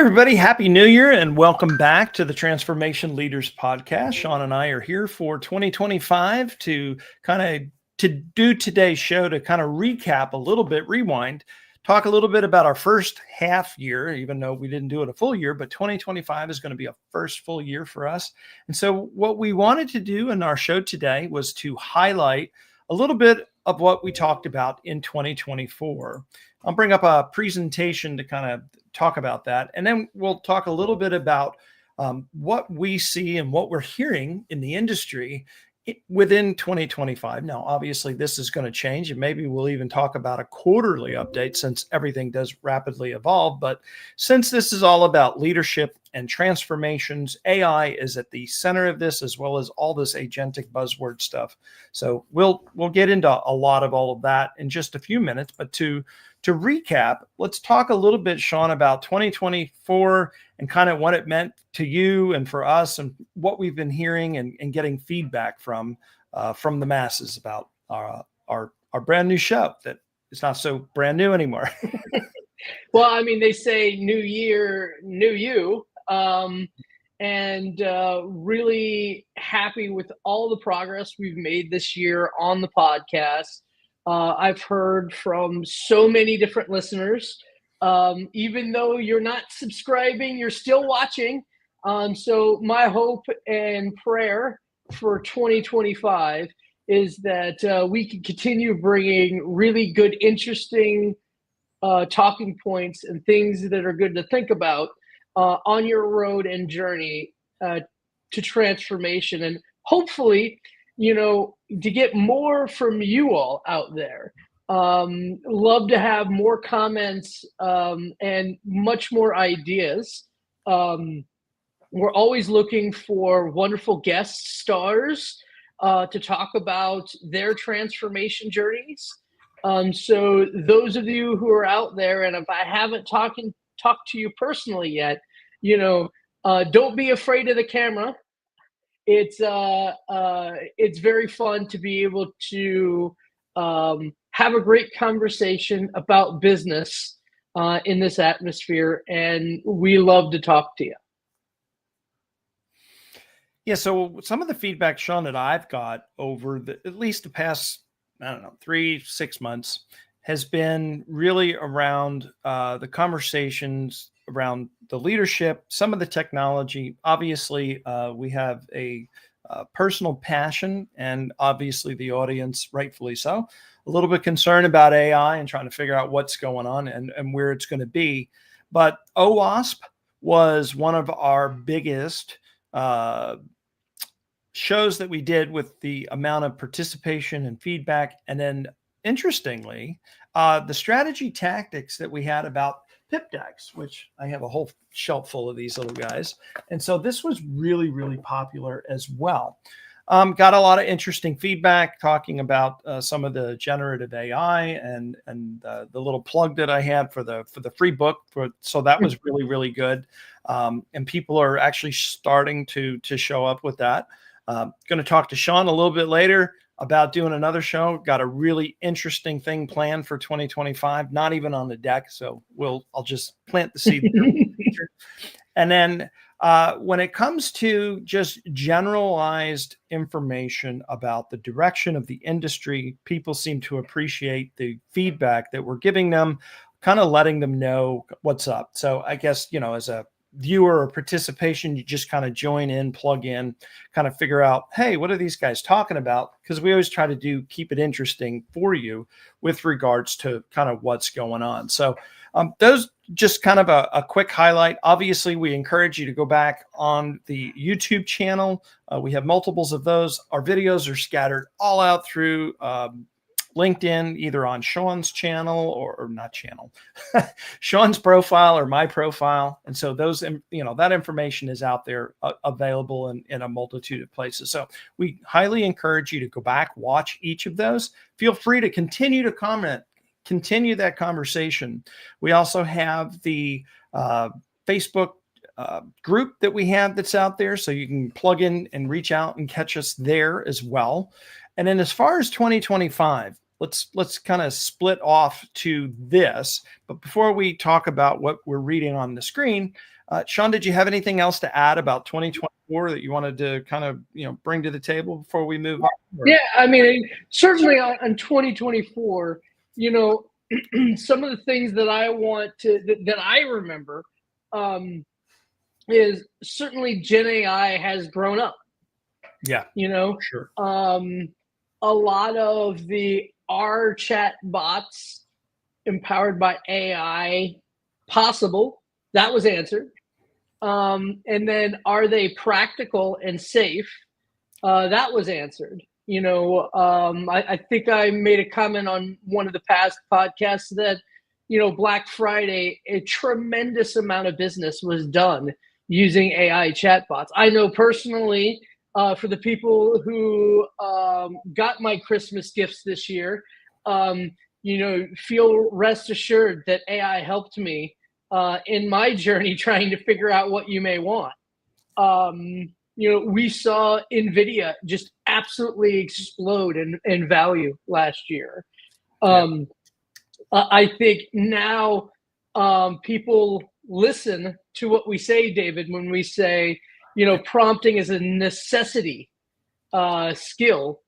everybody. Happy New Year and welcome back to the Transformation Leaders Podcast. Sean and I are here for 2025 to do today's show to kind of recap a little bit, rewind, talk a little bit about our first half year, even though we didn't do it a full year, but 2025 is going to be a first full year for us. And so what we wanted to do in our show today was to highlight a little bit of what we talked about in 2024. I'll bring up a presentation to kind of talk about that. And then we'll talk a little bit about what we see and what we're hearing in the industry within 2025. Now, obviously, this is going to change, and maybe we'll even talk about a quarterly update since everything does rapidly evolve. But since this is all about leadership and transformations, AI is at the center of this, as well as all this agentic buzzword stuff. So we'll get into a lot of all of that in just a few minutes. But to recap, let's talk a little bit, Sean, about 2024 and kind of what it meant to you and for us and what we've been hearing and getting feedback from the masses about our brand new show that is not so brand new anymore. Well, I mean, they say new year, new you, and really happy with all the progress we've made this year on the podcast. I've heard from so many different listeners. Even though you're not subscribing, you're still watching. So my hope and prayer for 2025 is that we can continue bringing really good, interesting talking points and things that are good to think about on your road and journey to transformation. And hopefully, to get more from you all out there. Love to have more comments and much more ideas. We're always looking for wonderful guest stars to talk about their transformation journeys. So those of you who are out there, and if I haven't talked to you personally yet, don't be afraid of the camera. It's very fun to be able to have a great conversation about business in this atmosphere, and we love to talk to you. Yeah, so some of the feedback, Sean, that I've got over at least the past, 3-6 months has been really around the conversations around the leadership, some of the technology. Obviously, we have a personal passion, and obviously the audience, rightfully so, a little bit concerned about AI and trying to figure out what's going on and where it's going to be. But OWASP was one of our biggest shows that we did with the amount of participation and feedback. And then, interestingly, the strategy tactics that we had about pip decks, which I have a whole shelf full of these little guys. And so this was really, really popular as well. Got a lot of interesting feedback talking about some of the generative AI and the little plug that I had for the free book. So that was really, really good. And people are actually starting to show up with that. Going to talk to Sean a little bit later about doing another show. Got a really interesting thing planned for 2025, not even on the deck. So I'll just plant the seed. And then when it comes to just generalized information about the direction of the industry, people seem to appreciate the feedback that we're giving them, kind of letting them know what's up. So I guess, as a viewer or participation, you just kind of join in, plug in, kind of figure out, hey, what are these guys talking about? Because we always try to keep it interesting for you with regards to kind of what's going on. So those just kind of a quick highlight. Obviously, we encourage you to go back on the YouTube channel. We have multiples of those. Our videos are scattered all out through LinkedIn, either on Sean's channel or not channel, Sean's profile or my profile. And so those, that information is out there available in a multitude of places. So we highly encourage you to go back, watch each of those. Feel free to continue to comment, continue that conversation. We also have the Facebook group that we have that's out there. So you can plug in and reach out and catch us there as well. And then as far as 2025, let's kind of split off to this. But before we talk about what we're reading on the screen, Sean, did you have anything else to add about 2024 that you wanted to kind of bring to the table before we move on? Yeah, I mean, certainly on 2024, some of the things that I want to that I remember is certainly Gen AI has grown up. Yeah, sure. A lot of the R chat bots empowered by AI possible, that was answered. And then are they practical and safe? That was answered. I think I made a comment on one of the past podcasts that, Black Friday, a tremendous amount of business was done using AI chatbots. I know personally, for the people who got my Christmas gifts this year, feel rest assured that AI helped me in my journey trying to figure out what you may want. We saw NVIDIA just absolutely explode in value last year. I think now people listen to what we say, David, when we say, prompting is a necessity skill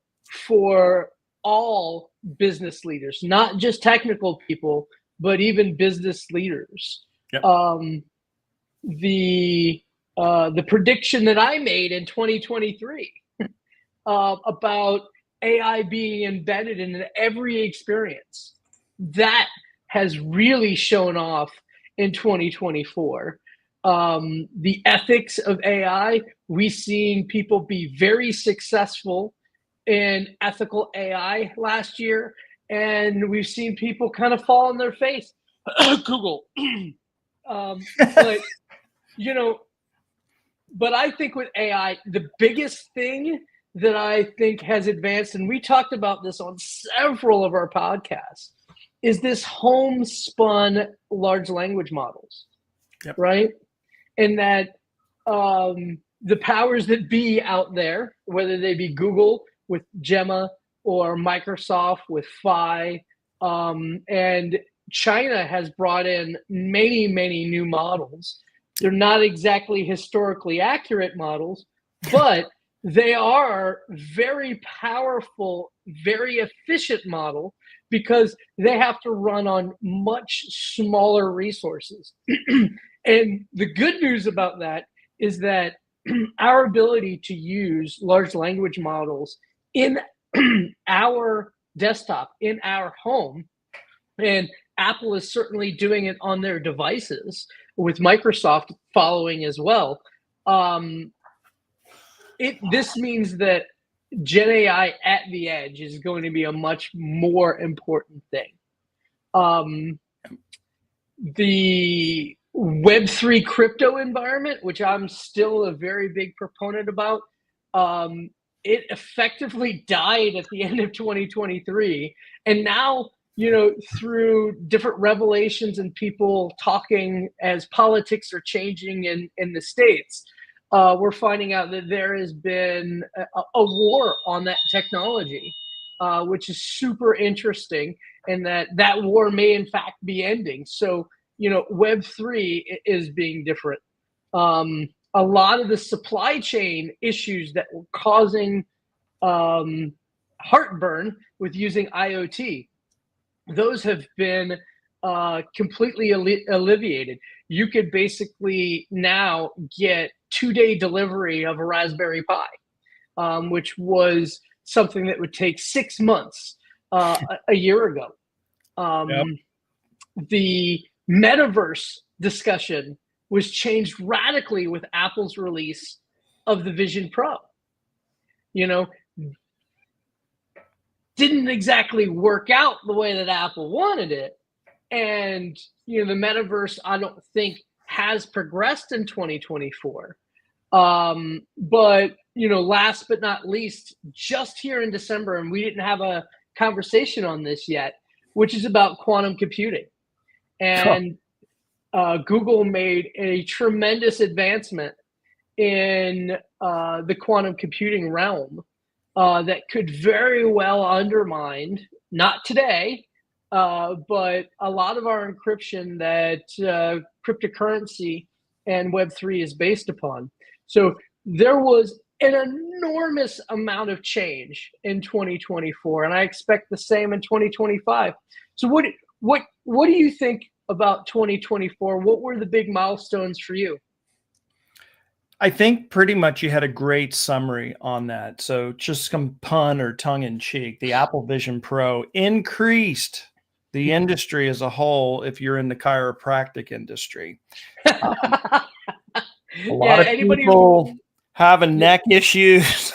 for all business leaders, not just technical people, but even business leaders. Yep. The prediction that I made in 2023 about AI being embedded in every experience, that has really shown off in 2024. The ethics of AI, we've seen people be very successful in ethical AI last year, and we've seen people kind of fall on their face. Google. But I think with AI, the biggest thing that I think has advanced, and we talked about this on several of our podcasts, is this homespun large language models, yep. Right? And that the powers that be out there, whether they be Google with Gemma or Microsoft with Phi, and China has brought in many, many new models. They're not exactly historically accurate models, but they are very powerful, very efficient model because they have to run on much smaller resources. And the good news about that is that our ability to use large language models in our desktop, in our home, and Apple is certainly doing it on their devices, with Microsoft following as well. This means that Gen AI at the edge is going to be a much more important thing. The Web3 crypto environment, which I'm still a very big proponent about, it effectively died at the end of 2023. And now, through different revelations and people talking as politics are changing in the States, we're finding out that there has been a war on that technology, which is super interesting, and that war may in fact be ending. So, Web3 is being different. A lot of the supply chain issues that were causing heartburn with using IoT, those have been completely alleviated. You could basically now get 2-day delivery of a Raspberry Pi, which was something that would take 6 months a year ago. Yep. The metaverse discussion was changed radically with Apple's release of the Vision Pro. Didn't exactly work out the way that Apple wanted it. And, the metaverse, I don't think has progressed in 2024. But, last but not least, just here in December, and we didn't have a conversation on this yet, which is about quantum computing. And Google made a tremendous advancement in the quantum computing realm that could very well undermine not today, but a lot of our encryption that cryptocurrency and Web3 is based upon. So there was an enormous amount of change in 2024, and I expect the same in 2025. So what do you think about 2024? What were the big milestones for you? I think pretty much you had a great summary on that. So just some pun or tongue in cheek, the Apple Vision Pro increased the industry as a whole if you're in the chiropractic industry. Um, a Yeah, lot of anybody who people having yeah, neck issues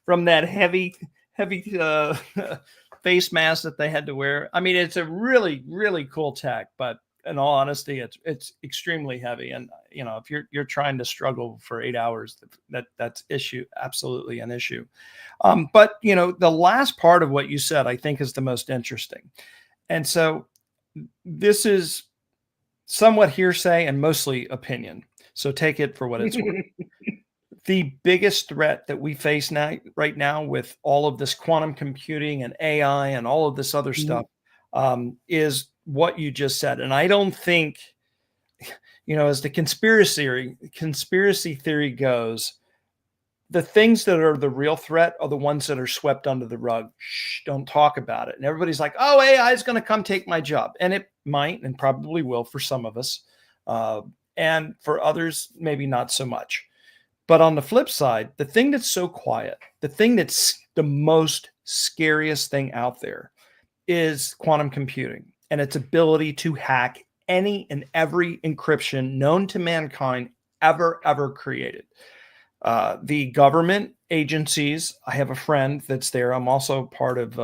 from that heavy face mask that they had to wear. I mean, it's a really, really cool tech, but in all honesty, it's extremely heavy. And you know, if you're trying to struggle for 8 hours, that's absolutely an issue. But you know, the last part of what you said, I think, is the most interesting. And so this is somewhat hearsay and mostly opinion. So take it for what it's worth. The biggest threat that we face now, right now, with all of this quantum computing and AI and all of this other stuff, is what you just said. And I don't think, you know, as the conspiracy theory goes, the things that are the real threat are the ones that are swept under the rug. Shh, don't talk about it. And everybody's like, oh, AI is going to come take my job. And it might and probably will for some of us. And for others, maybe not so much. But on the flip side, the thing that's so quiet, the thing that's the most scariest thing out there is quantum computing and its ability to hack any and every encryption known to mankind ever created. The government agencies, I have a friend that's there. I'm also part of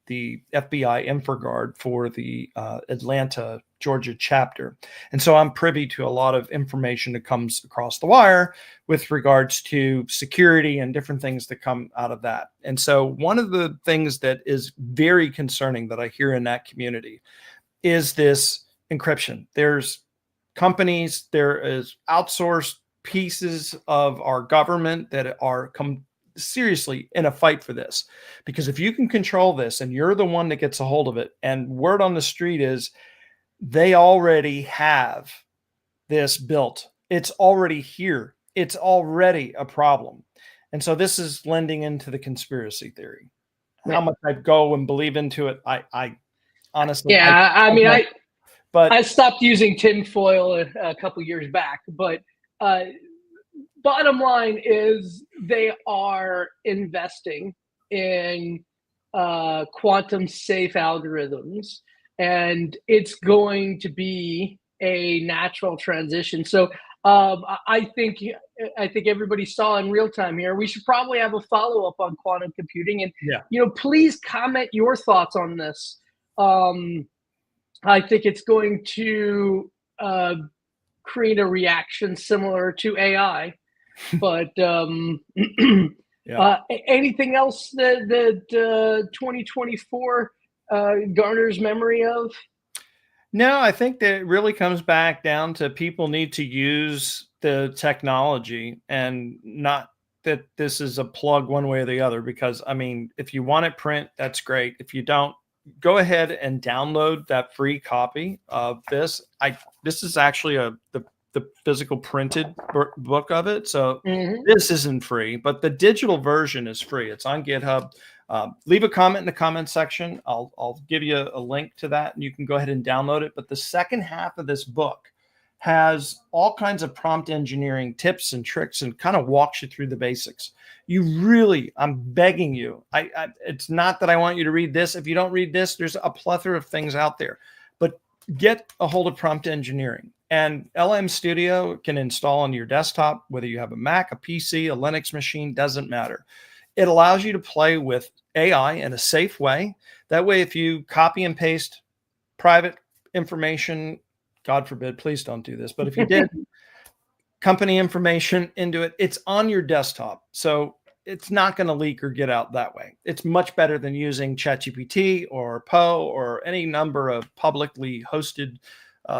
the FBI InfraGard for the Atlanta, Georgia chapter. And so I'm privy to a lot of information that comes across the wire with regards to security and different things that come out of that. And so one of the things that is very concerning that I hear in that community is this encryption. There's companies, there is outsourced pieces of our government that are seriously in a fight for this. Because if you can control this and you're the one that gets a hold of it, and word on the street is they already have this built. It's already here. It's already a problem. And so this is lending into the conspiracy theory. How much I go and believe into it, I honestly, yeah, I don't mean, know. I But stopped using tinfoil a couple years back, but uh, bottom line is they are investing in quantum safe algorithms, and it's going to be a natural transition. So I think everybody saw in real time here. We should probably have a follow up on quantum computing, and yeah, please comment your thoughts on this. Um, I think it's going to create a reaction similar to AI. But yeah. anything else that 2024 garners memory of? No, I think that it really comes back down to people need to use the technology and not that this is a plug one way or the other. Because I mean, if you want it print, that's great. If you don't, go ahead and download that free copy of this. This is actually the physical printed book of it. So Mm-hmm. this isn't free, but the digital version is free. It's on GitHub. Leave a comment in the comment section. I'll give you a link to that and you can go ahead and download it. But the second half of this book has all kinds of prompt engineering tips and tricks and kind of walks you through the basics. You really, I'm begging you. It's not that I want you to read this. If you don't read this, there's a plethora of things out there. But get a hold of prompt engineering. And LM Studio can install on your desktop, whether you have a Mac, a PC, a Linux machine, doesn't matter. It allows you to play with AI in a safe way. That way, if you copy and paste private information, God forbid, please don't do this, but if you did, company information into it, it's on your desktop. So it's not going to leak or get out that way. It's much better than using ChatGPT or Poe or any number of publicly hosted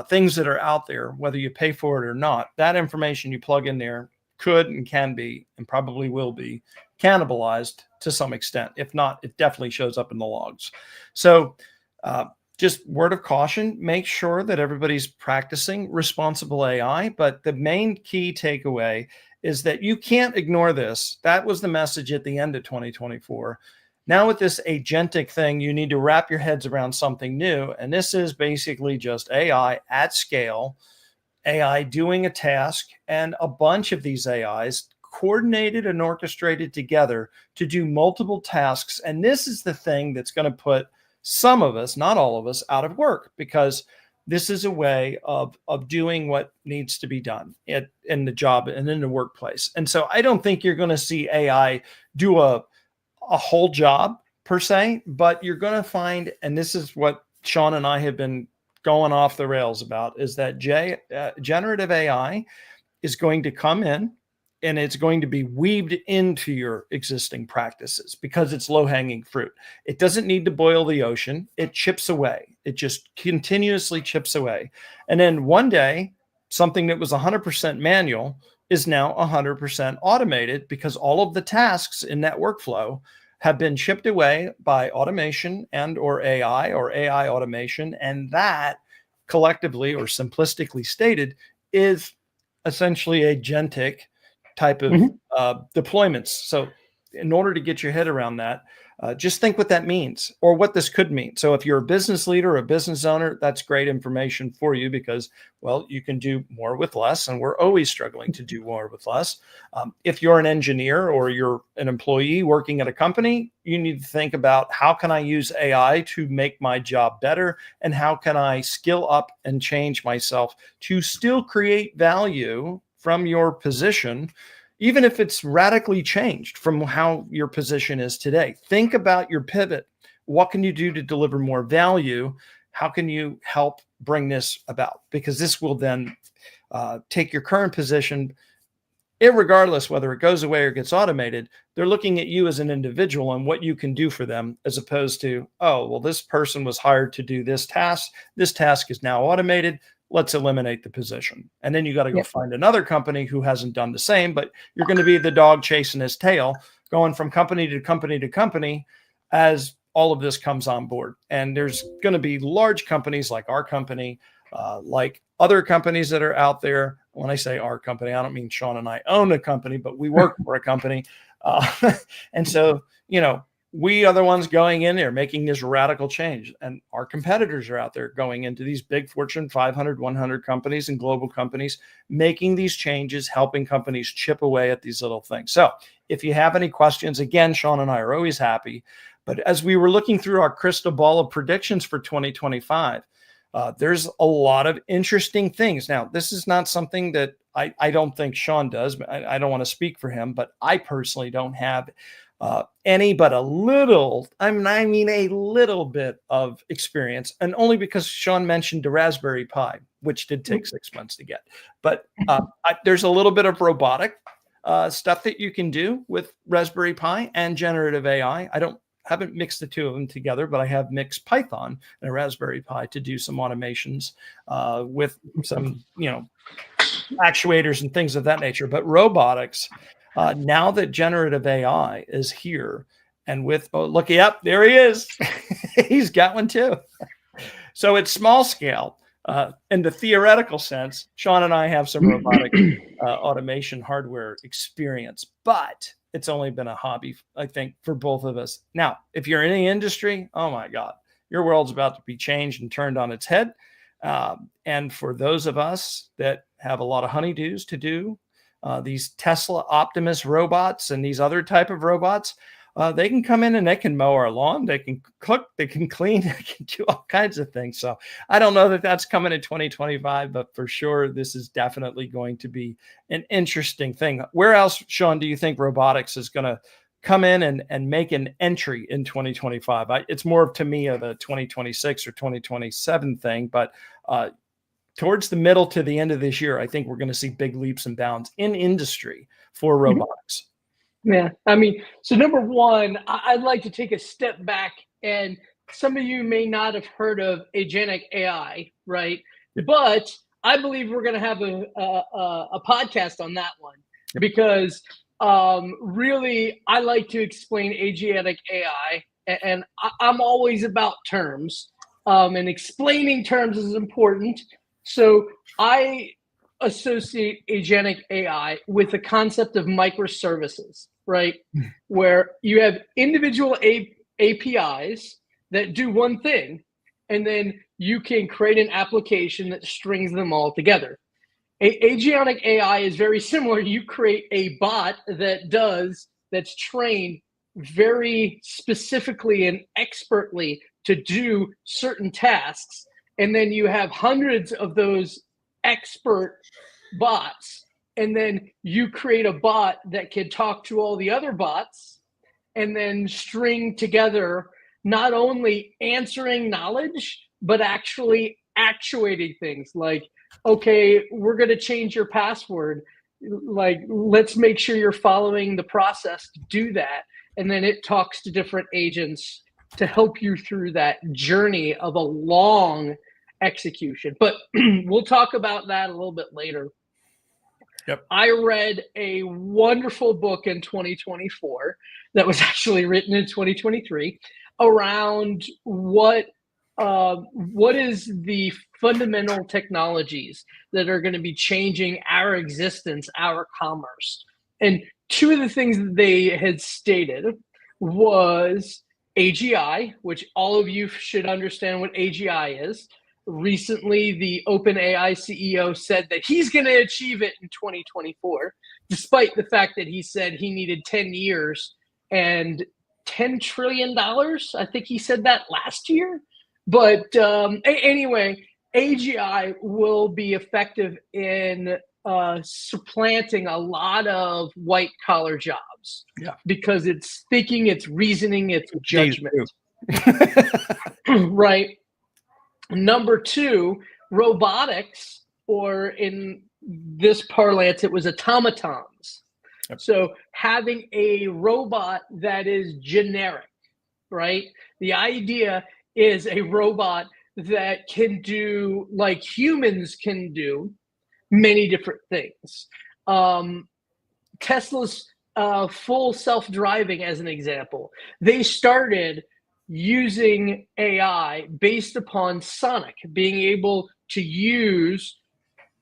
things that are out there, whether you pay for it or not. That information you plug in there could and can be and probably will be cannibalized to some extent. If not, it definitely shows up in the logs. So just word of caution, make sure that everybody's practicing responsible AI. But the main key takeaway is that you can't ignore this. That was the message at the end of 2024. Now with this agentic thing, you need to wrap your heads around something new. And this is basically just AI at scale, AI doing a task, and a bunch of these AIs coordinated and orchestrated together to do multiple tasks. And this is the thing that's going to put some of us, not all of us, out of work, because this is a way of doing what needs to be done in the job and in the workplace. And so I don't think you're going to see AI do a whole job per se, but you're going to find, and this is what Sean and I have been going off the rails about, is that generative AI is going to come in and it's going to be weaved into your existing practices because it's low-hanging fruit. It doesn't need to boil the ocean. It chips away. It just continuously chips away. And then one day, something that was 100% manual is now 100% automated because all of the tasks in that workflow have been chipped away by automation and or AI automation. And that collectively or simplistically stated is essentially agentic type of deployments. So in order to get your head around that, just think what that means or what this could mean. So if you're a business leader or a business owner, that's great information for you because, well, you can do more with less, and we're always struggling to do more with less. If you're an engineer or you're an employee working at a company, you need to think about how can I use AI to make my job better, and how can I skill up and change myself to still create value from your position, even if it's radically changed from how your position is today. Think about your pivot. What can you do to deliver more value? How can you help bring this about? Because this will then take your current position, irregardless whether it goes away or gets automated. They're looking at you as an individual and what you can do for them, as opposed to, oh, well, this person was hired to do this task. This task is now automated. Let's eliminate the position. And then you got to go find another company who hasn't done the same, but you're going to be the dog chasing his tail, going from company to company to company as all of this comes on board. And there's going to be large companies like our company, like other companies that are out there. When I say our company, I don't mean Sean and I own a company, but we work for a company. And so, you know, we are the ones going in there making this radical change, and our competitors are out there going into these big Fortune 500, 100 companies and global companies, making these changes, helping companies chip away at these little things. So if you have any questions, again, Sean and I are always happy. But as we were looking through our crystal ball of predictions for 2025, there's a lot of interesting things. Now, this is not something that I don't think Sean does, but I don't want to speak for him, but I personally don't have any but a little, I mean a little bit of experience, and only because Sean mentioned the Raspberry Pi, which did take 6 months to get. But there's a little bit of robotic stuff that you can do with Raspberry Pi and generative AI. Haven't mixed the two of them together, but I have mixed Python and a Raspberry Pi to do some automations with some, actuators and things of that nature. But robotics, now that generative AI is here, and with, there he is. He's got one too. So it's small scale. In the theoretical sense, Sean and I have some robotic automation hardware experience, but it's only been a hobby, I think, for both of us. Now, if you're in the industry, oh my God, your world's about to be changed and turned on its head. And for those of us that have a lot of honeydews to do, these Tesla Optimus robots and these other type of robots, they can come in and they can mow our lawn, they can cook, they can clean, they can do all kinds of things. So I don't know that that's coming in 2025, but for sure, this is definitely going to be an interesting thing. Where else, Sean, do you think robotics is going to come in and make an entry in 2025? It's more to me of a 2026 or 2027 thing, but towards the middle to the end of this year, I think we're going to see big leaps and bounds in industry for robotics. Yeah, I mean, so number one, I'd like to take a step back, and some of you may not have heard of agentic AI, right? But I believe we're going to have a podcast on that one, because really, I like to explain agentic AI, and I'm always about terms, and explaining terms is important. So I associate agentic AI with the concept of microservices, right? Where you have individual APIs that do one thing, and then you can create an application that strings them all together. Agentic AI is very similar. You create a bot that's trained very specifically and expertly to do certain tasks, and then you have hundreds of those expert bots, and then you create a bot that can talk to all the other bots and then string together not only answering knowledge but actually actuating things like, okay, we're going to change your password. Like, let's make sure you're following the process to do that. And then it talks to different agents to help you through that journey of a long execution. But we'll talk about that a little bit later. Yep. I read a wonderful book in 2024 that was actually written in 2023 around what is the fundamental technologies that are going to be changing our existence, our commerce. And two of the things that they had stated was AGI, which all of you should understand what AGI is. Recently, the OpenAI CEO said that he's going to achieve it in 2024, despite the fact that he said he needed 10 years and $10 trillion. I think he said that last year. But anyway, AGI will be effective in supplanting a lot of white collar jobs. Yeah. Because it's thinking, it's reasoning, it's judgment. Right. Number two, robotics, or in this parlance, it was automatons. Yep. So having a robot that is generic, right? The idea is a robot that can do, like humans can do, many different things. Tesla's full self-driving, as an example, they started using AI based upon sonic, being able to use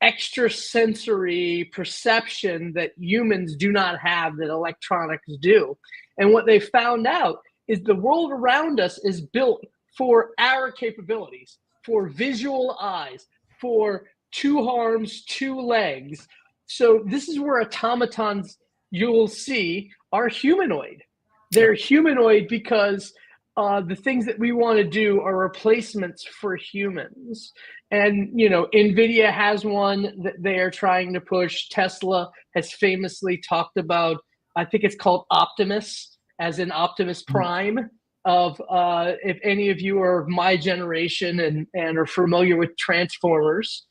extrasensory perception that humans do not have, that electronics do. And what they found out is the world around us is built for our capabilities, for visual eyes, for two arms, two legs. So this is where automatons, you'll see, are humanoid. They're humanoid because the things that we want to do are replacements for humans. And, you know, NVIDIA has one that they are trying to push. Tesla has famously talked about, I think it's called Optimus, as in Optimus Prime. Of if any of you are of my generation and are familiar with Transformers.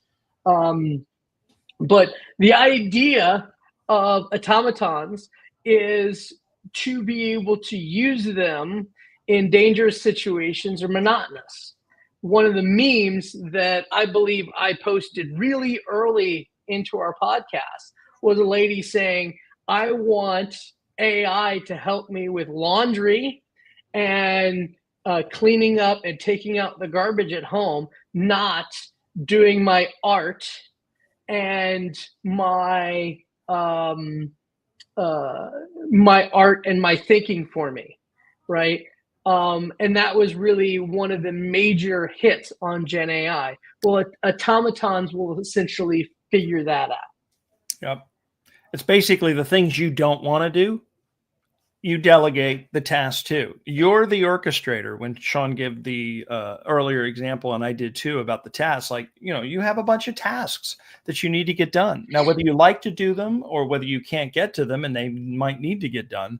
But the idea of automatons is to be able to use them in dangerous situations or monotonous. One of the memes that I believe I posted really early into our podcast was a lady saying, I want AI to help me with laundry and cleaning up and taking out the garbage at home, not doing my art and my art and my thinking for me, right? And that was really one of the major hits on Gen AI. Well, automatons will essentially figure that out. Yep. It's basically the things you don't want to do, you delegate the task to. You're the orchestrator. When Sean gave the earlier example, and I did too, about the tasks, like, you know, you have a bunch of tasks that you need to get done. Now, whether you like to do them or whether you can't get to them and they might need to get done,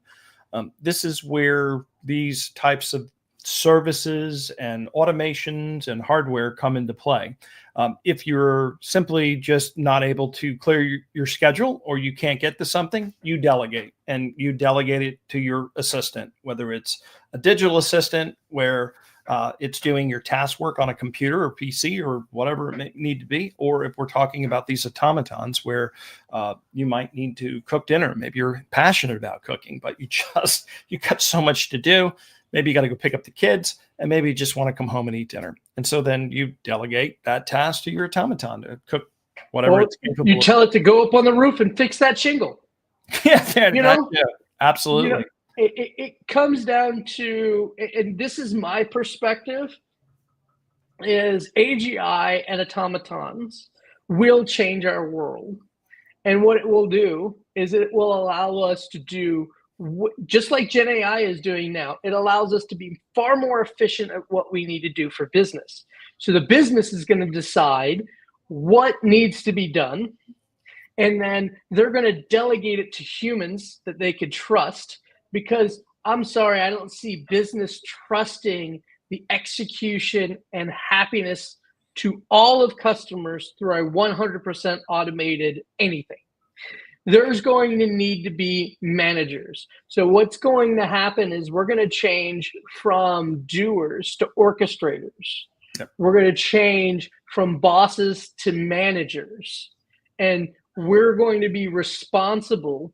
this is where these types of services and automations and hardware come into play. If you're simply just not able to clear your schedule, or you can't get to something, you delegate, and you delegate it to your assistant, whether it's a digital assistant where it's doing your task work on a computer or PC or whatever it may need to be, or if we're talking about these automatons where you might need to cook dinner. Maybe you're passionate about cooking, but you got so much to do. Maybe you got to go pick up the kids, and maybe you just want to come home and eat dinner. And so then you delegate that task to your automaton to cook whatever it's capable you tell it to go up on the roof and fix that shingle. Yeah, absolutely. It comes down to, and this is my perspective, is AGI and automatons will change our world. And what it will do is it will allow us to do, just like Gen AI is doing now, it allows us to be far more efficient at what we need to do for business. So the business is going to decide what needs to be done, and then they're going to delegate it to humans that they could trust, because I'm sorry, I don't see business trusting the execution and happiness to all of customers through a 100% automated anything. There's going to need to be managers. So what's going to happen is we're going to change from doers to orchestrators. Yep. We're going to change from bosses to managers. And we're going to be responsible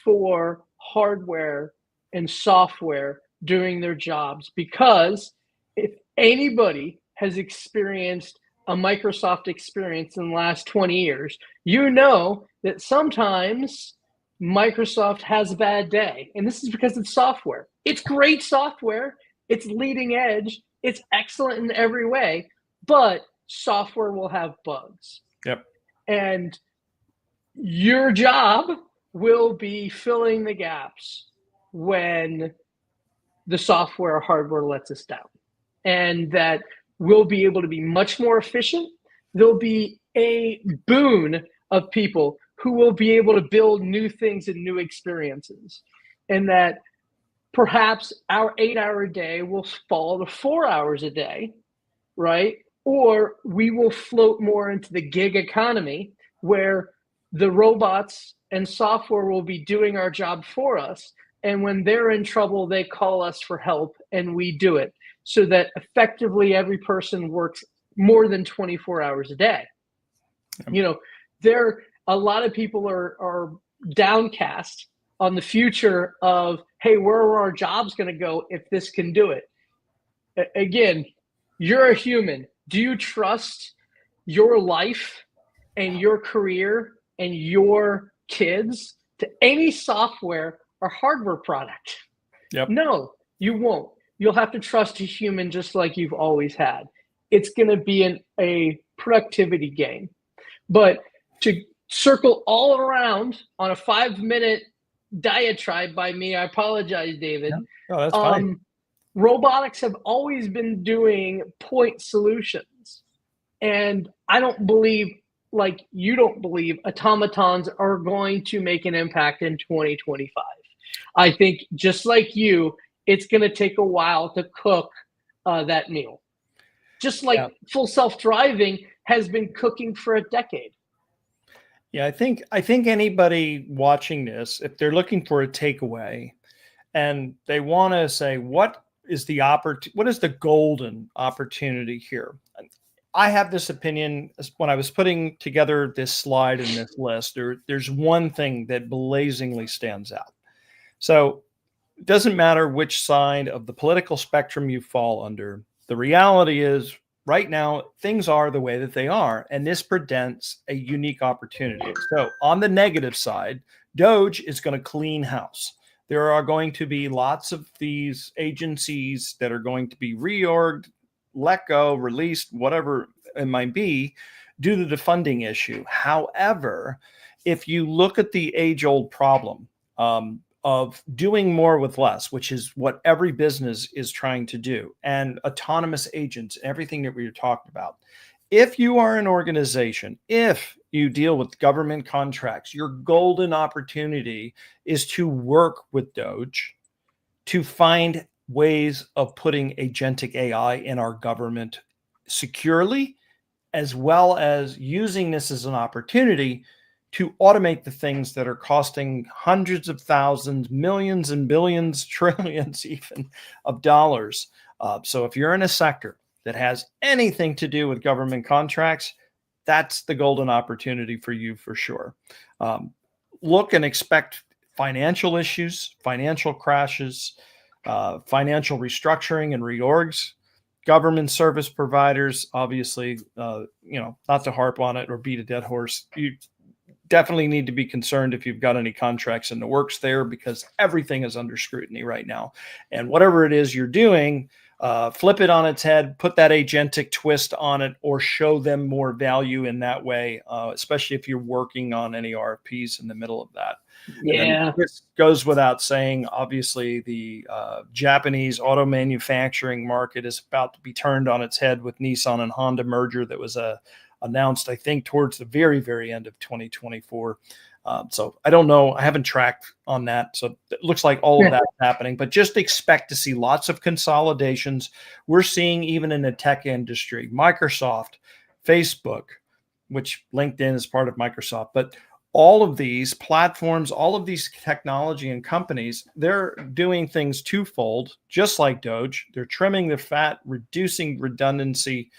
for hardware and software doing their jobs, because if anybody has experienced a Microsoft experience in the last 20 years, you know that sometimes Microsoft has a bad day. And this is because it's software. It's great software. It's leading edge. It's excellent in every way, but software will have bugs. Yep. And your job will be filling the gaps when the software or hardware lets us down. And that we'll be able to be much more efficient. There'll be a boon of people who will be able to build new things and new experiences. And that perhaps our 8-hour day will fall to 4 hours a day, right? Or we will float more into the gig economy, where the robots and software will be doing our job for us. And when they're in trouble, they call us for help and we do it, so that effectively every person works more than 24 hours a day. You know, a lot of people are downcast on the future of, hey, where are our jobs going to go if this can do it? Again, you're a human. Do you trust your life and your career and your kids to any software or hardware product? Yep. No, you won't. You'll have to trust a human just like you've always had. It's going to be a productivity game. But to circle all around on a 5-minute diatribe by me, I apologize, David. Yeah. Oh, that's fine. Robotics have always been doing point solutions. And I don't believe, like you don't believe, automatons are going to make an impact in 2025. I think, just like you, it's going to take a while to cook that meal. Just like full self-driving has been cooking for a decade. Yeah, I think anybody watching this, if they're looking for a takeaway and they want to say, what is the golden opportunity here? I have this opinion. When I was putting together this slide and this list, there's one thing that blazingly stands out. So it doesn't matter which side of the political spectrum you fall under. The reality is, right now, things are the way that they are, and this presents a unique opportunity. So on the negative side, Doge is going to clean house. There are going to be lots of these agencies that are going to be reorged, let go, released, whatever it might be, due to the funding issue. However, if you look at the age-old problem of doing more with less, which is what every business is trying to do, and autonomous agents, everything that we talked about. If you are an organization, if you deal with government contracts, your golden opportunity is to work with Doge to find ways of putting agentic AI in our government securely, as well as using this as an opportunity to automate the things that are costing hundreds of thousands, millions and billions, trillions even of dollars So if you're in a sector that has anything to do with government contracts, that's the golden opportunity for you for sure. Look and expect financial issues, financial crashes, financial restructuring and reorgs. Government service providers, obviously, not to harp on it or beat a dead horse. You definitely need to be concerned if you've got any contracts in the works there, because everything is under scrutiny right now. And whatever it is you're doing, flip it on its head, put that agentic twist on it, or show them more value in that way, especially if you're working on any RFPs in the middle of that. Yeah. This goes without saying, obviously, the Japanese auto manufacturing market is about to be turned on its head with Nissan and Honda merger that was announced, I think, towards the very, very end of 2024. So I don't know. I haven't tracked on that. So it looks like all of that's happening, but just expect to see lots of consolidations. We're seeing even in the tech industry, Microsoft, Facebook, which LinkedIn is part of Microsoft, but all of these platforms, all of these technology and companies, they're doing things twofold, just like Doge. They're trimming the fat, reducing redundancy,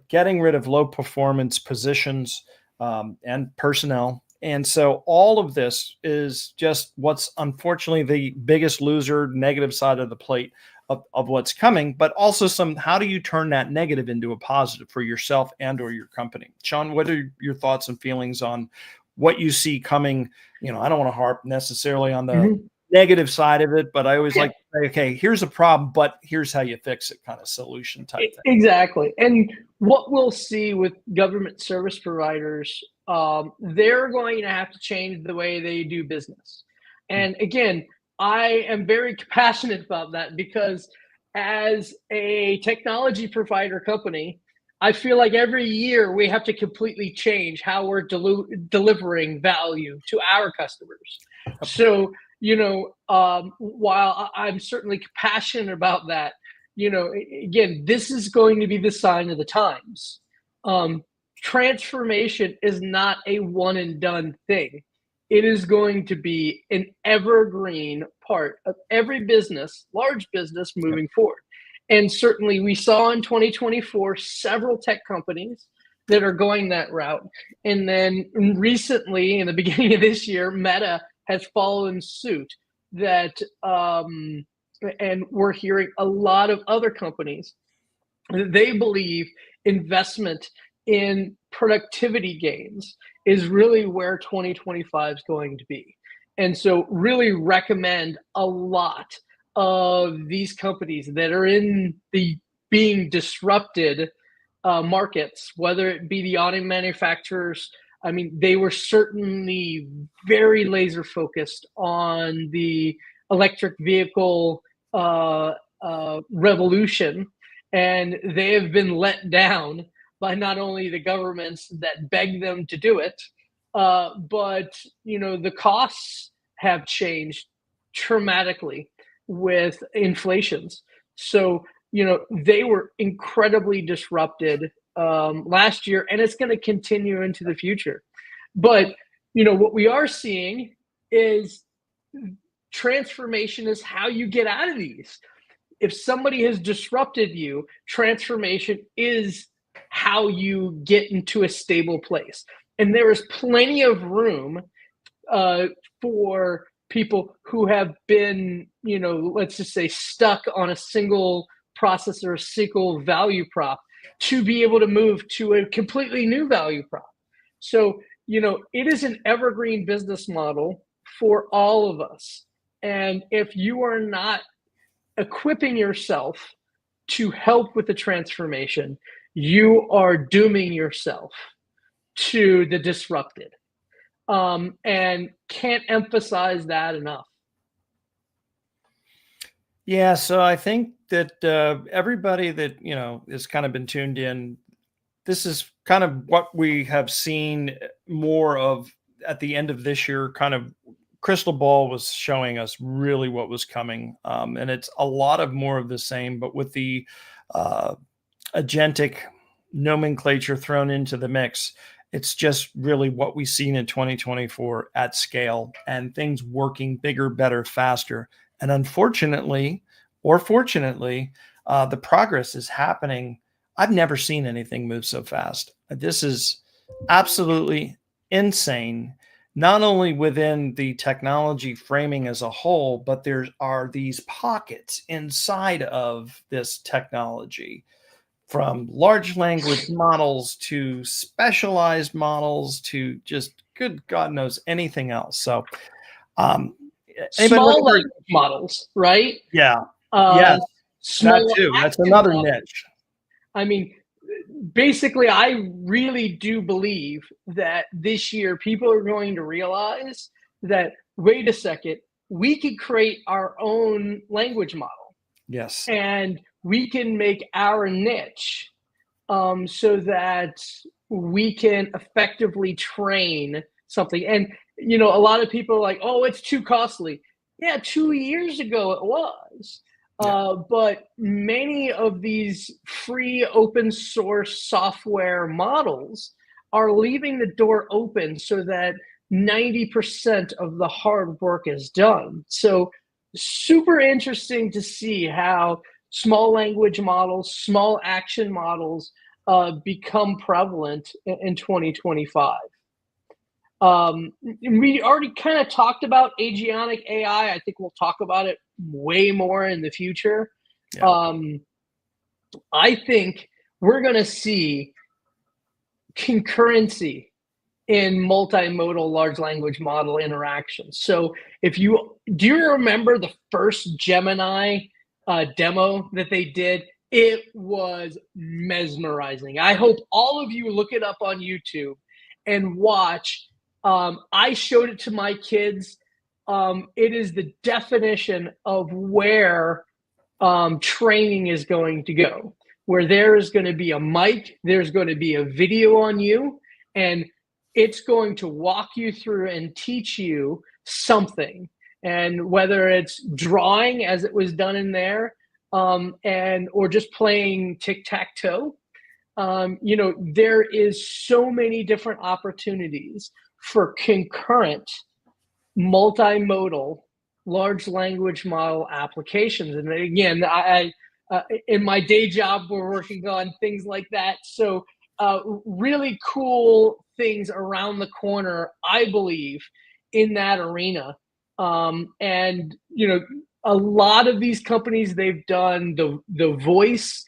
getting rid of low performance positions and personnel. And so all of this is just what's unfortunately the biggest loser, negative side of the plate of what's coming, but also how do you turn that negative into a positive for yourself and or your company? Sean, what are your thoughts and feelings on what you see coming? I don't want to harp necessarily on the negative side of it, but I always like to say, okay, here's a problem, but here's how you fix it, kind of solution type thing. Exactly. And what we'll see with government service providers, they're going to have to change the way they do business. And again, I am very passionate about that, because as a technology provider company, I feel like every year we have to completely change how we're delivering value to our customers. So, while I'm certainly passionate about that, again, this is going to be the sign of the times. Transformation is not a one and done thing. It is going to be an evergreen part of every business, large business, moving forward. And certainly we saw in 2024 several tech companies that are going that route. And then recently, in the beginning of this year, Meta has followed suit. And we're hearing a lot of other companies, they believe investment in productivity gains is really where 2025 is going to be. And so really recommend a lot of these companies that are in the being disrupted markets, whether it be the auto manufacturers. I mean, they were certainly very laser focused on the electric vehicle revolution, and they have been let down by not only the governments that begged them to do it, but the costs have changed dramatically with inflations. So they were incredibly disrupted last year, and it's going to continue into the future. But what we are seeing is transformation is how you get out of these. If somebody has disrupted you, transformation is how you get into a stable place. And there is plenty of room for people who have been, let's just say, stuck on a single process or a single value prop to be able to move to a completely new value prop. So, it is an evergreen business model for all of us. And if you are not equipping yourself to help with the transformation, you are dooming yourself to the disrupted. And can't emphasize that enough. Yeah, so I think that everybody that has kind of been tuned in, this is kind of what we have seen more of at the end of this year. Kind of crystal ball was showing us really what was coming, and it's a lot of more of the same, but with the agentic nomenclature thrown into the mix. It's just really what we've seen in 2024 at scale, and things working bigger, better, faster. And unfortunately, or fortunately, the progress is happening. I've never seen anything move so fast. This is absolutely insane, not only within the technology framing as a whole, but there are these pockets inside of this technology, from large language models to specialized models to just good God knows anything else. So, um, anybody Small looking for? language models, right? Yeah, Uh, yes, that small too. That's action another models. niche. I mean, basically, I really do believe that this year people are going to realize that, wait a second, we could create our own language model Yes. and we can make our niche, so that we can effectively train something. And, a lot of people are like, oh, it's too costly. Yeah, 2 years ago it was. Yeah. But many of these free open source software models are leaving the door open so that 90% of the hard work is done. So, super interesting to see how small language models, small action models become prevalent in 2025. We already kind of talked about agionic AI. I think we'll talk about it way more in the future. Yeah. I think we're going to see concurrency in multimodal large language model interactions. So, do you remember the first Gemini demo that they did? It was mesmerizing. I hope all of you look it up on YouTube and watch. I showed it to my kids. It is the definition of where training is going to go, where there is going to be a mic, there's going to be a video on you, and it's going to walk you through and teach you something. And whether it's drawing, as it was done in there, or just playing tic-tac-toe, there is so many different opportunities for concurrent multimodal large language model applications. And again, I in my day job, we're working on things like that. So really cool things around the corner, I believe, in that arena. And a lot of these companies, they've done the voice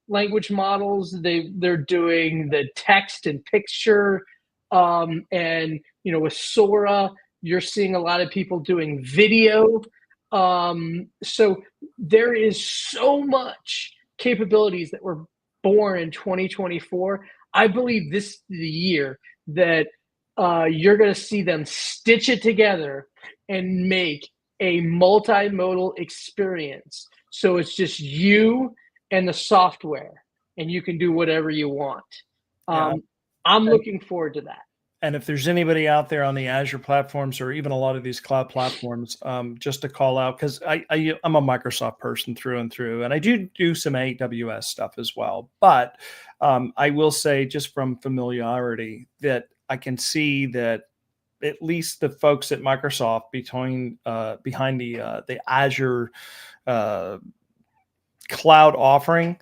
language models. They're doing the text and picture, and with Sora, you're seeing a lot of people doing video. So there is so much capabilities that were born in 2024. I believe this is the year that you're going to see them stitch it together and make a multimodal experience. So it's just you and the software, and you can do whatever you want. Yeah. I'm looking forward to that. And if there's anybody out there on the Azure platforms or even a lot of these cloud platforms, just to call out, because I'm a Microsoft person through and through, and I do some AWS stuff as well. But I will say, just from familiarity, that I can see that at least the folks at Microsoft behind the Azure cloud offering,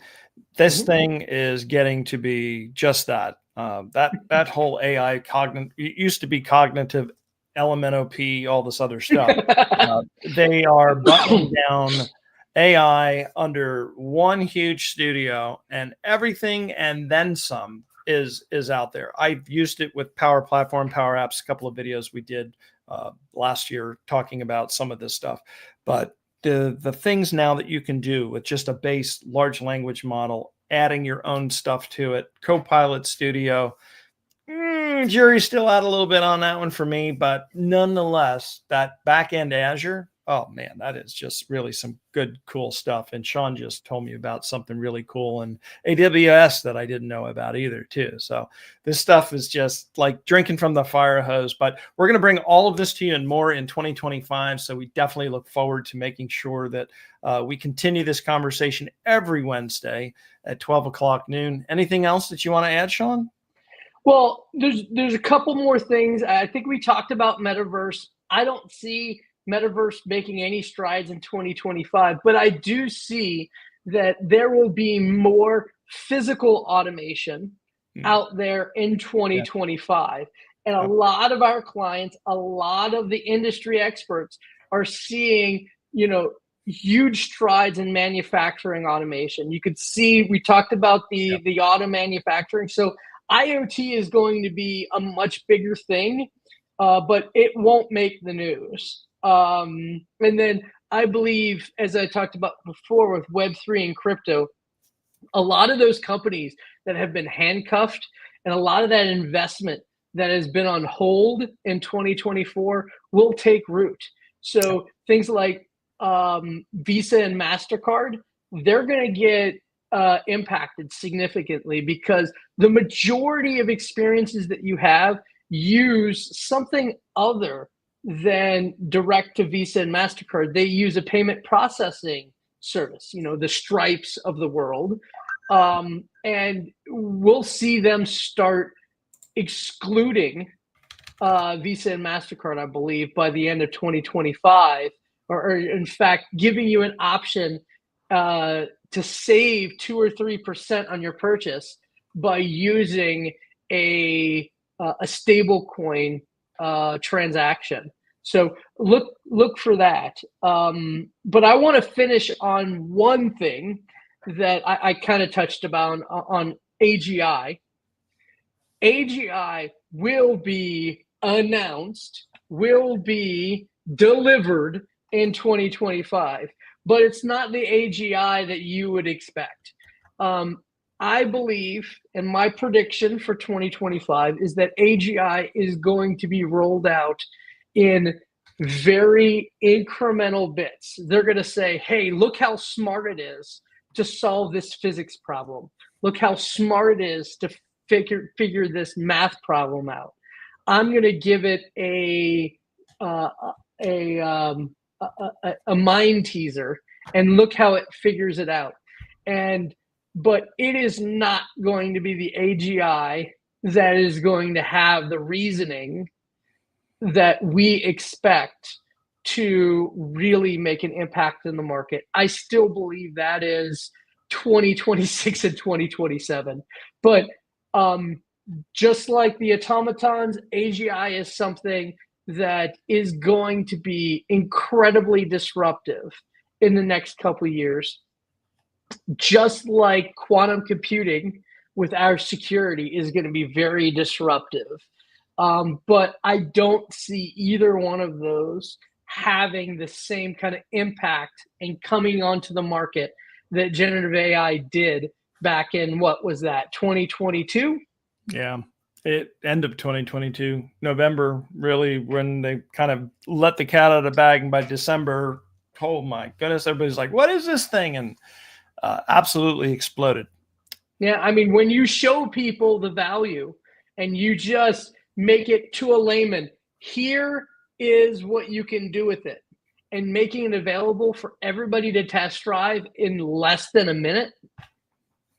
this thing is getting to be just that. That whole AI it used to be cognitive, LMNOP, all this other stuff. They are buttoning down AI under one huge studio, and everything and then some is out there. I've used it with Power Platform, Power Apps, a couple of videos we did last year talking about some of this stuff. But the things now that you can do with just a base large language model, adding your own stuff to it, Copilot Studio, jury's still out a little bit on that one for me, but nonetheless, that back end Azure, oh man, that is just really some good, cool stuff. And Sean just told me about something really cool in AWS that I didn't know about either, too. So this stuff is just like drinking from the fire hose. But we're going to bring all of this to you and more in 2025. So we definitely look forward to making sure that we continue this conversation every Wednesday at 12 o'clock noon. Anything else that you want to add, Sean? Well, there's a couple more things. I think we talked about metaverse. I don't see metaverse making any strides in 2025, but I do see that there will be more physical automation out there in 2025. And a lot of our clients, a lot of the industry experts are seeing, huge strides in manufacturing automation. You could see, we talked about the auto manufacturing. So IoT is going to be a much bigger thing, but it won't make the news. And then I believe, as I talked about before with Web3 and crypto, a lot of those companies that have been handcuffed and a lot of that investment that has been on hold in 2024 will take root. So things like Visa and MasterCard, they're going to get impacted significantly because the majority of experiences that you have use something other than direct to Visa and MasterCard. They use a payment processing service, the Stripes of the world. And we'll see them start excluding Visa and MasterCard, I believe, by the end of 2025, or in fact, giving you an option to save 2 or 3% on your purchase by using a stablecoin transaction. So look for that. But I want to finish on one thing that I kind of touched about on AGI. AGI will be announced, will be delivered in 2025, but it's not the AGI that you would expect. I believe, and my prediction for 2025 is that AGI is going to be rolled out in very incremental bits. They're going to say, hey, look how smart it is to solve this physics problem. Look how smart it is to figure this math problem out. I'm going to give it a mind teaser and look how it figures it out. But it is not going to be the AGI that is going to have the reasoning that we expect to really make an impact in the market. I still believe that is 2026 and 2027. But just like the automatons, AGI is something that is going to be incredibly disruptive in the next couple of years. Just like quantum computing with our security is going to be very disruptive. But I don't see either one of those having the same kind of impact and coming onto the market that generative AI did back in, what was that, 2022? Yeah, end of 2022, November, really, when they kind of let the cat out of the bag. And by December, oh my goodness, everybody's like, what is this thing? And absolutely exploded. Yeah, I mean, when you show people the value and you just make it to a layman, here is what you can do with it, and making it available for everybody to test drive in less than a minute,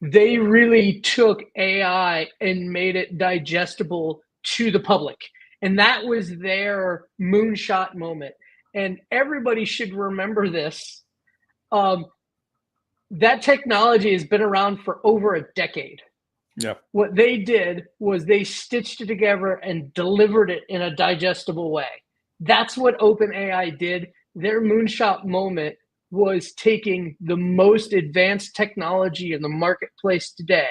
they really took AI and made it digestible to the public. And that was their moonshot moment. And everybody should remember this. That technology has been around for over a decade. Yep. What they did was they stitched it together and delivered it in a digestible way. That's what OpenAI did. Their moonshot moment was taking the most advanced technology in the marketplace today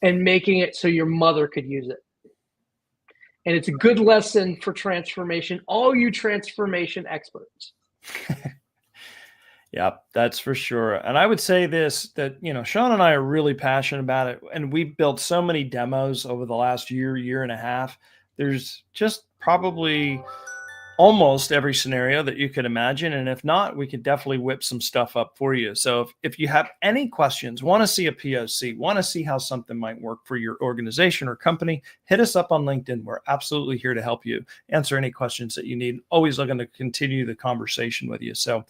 and making it so your mother could use it. And it's a good lesson for transformation, all you transformation experts. Yeah, that's for sure. And I would say this, that, Sean and I are really passionate about it. And we've built so many demos over the last year and a half. There's just probably almost every scenario that you could imagine. And if not, we could definitely whip some stuff up for you. So if you have any questions, want to see a POC, want to see how something might work for your organization or company, hit us up on LinkedIn. We're absolutely here to help you answer any questions that you need. Always looking to continue the conversation with you. So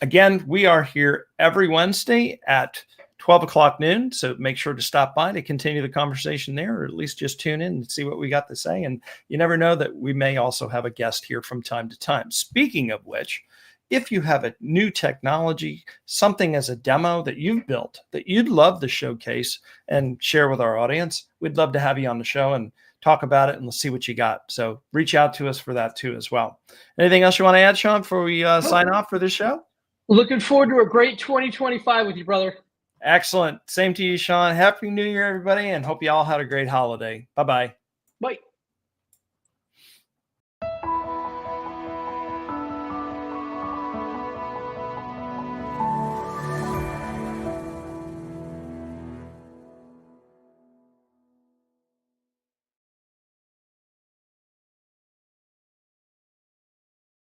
again, we are here every Wednesday at 12 o'clock noon. So make sure to stop by to continue the conversation there, or at least just tune in and see what we got to say. And you never know that we may also have a guest here from time to time. Speaking of which, if you have a new technology, something as a demo that you've built that you'd love to showcase and share with our audience, we'd love to have you on the show and talk about it, and let's see what you got. So reach out to us for that too as well. Anything else you want to add, Sean, before we sign off for this show? Looking forward to a great 2025 with you, brother. Excellent. Same to you, Sean. Happy New Year, everybody, and hope you all had a great holiday. Bye-bye. Bye.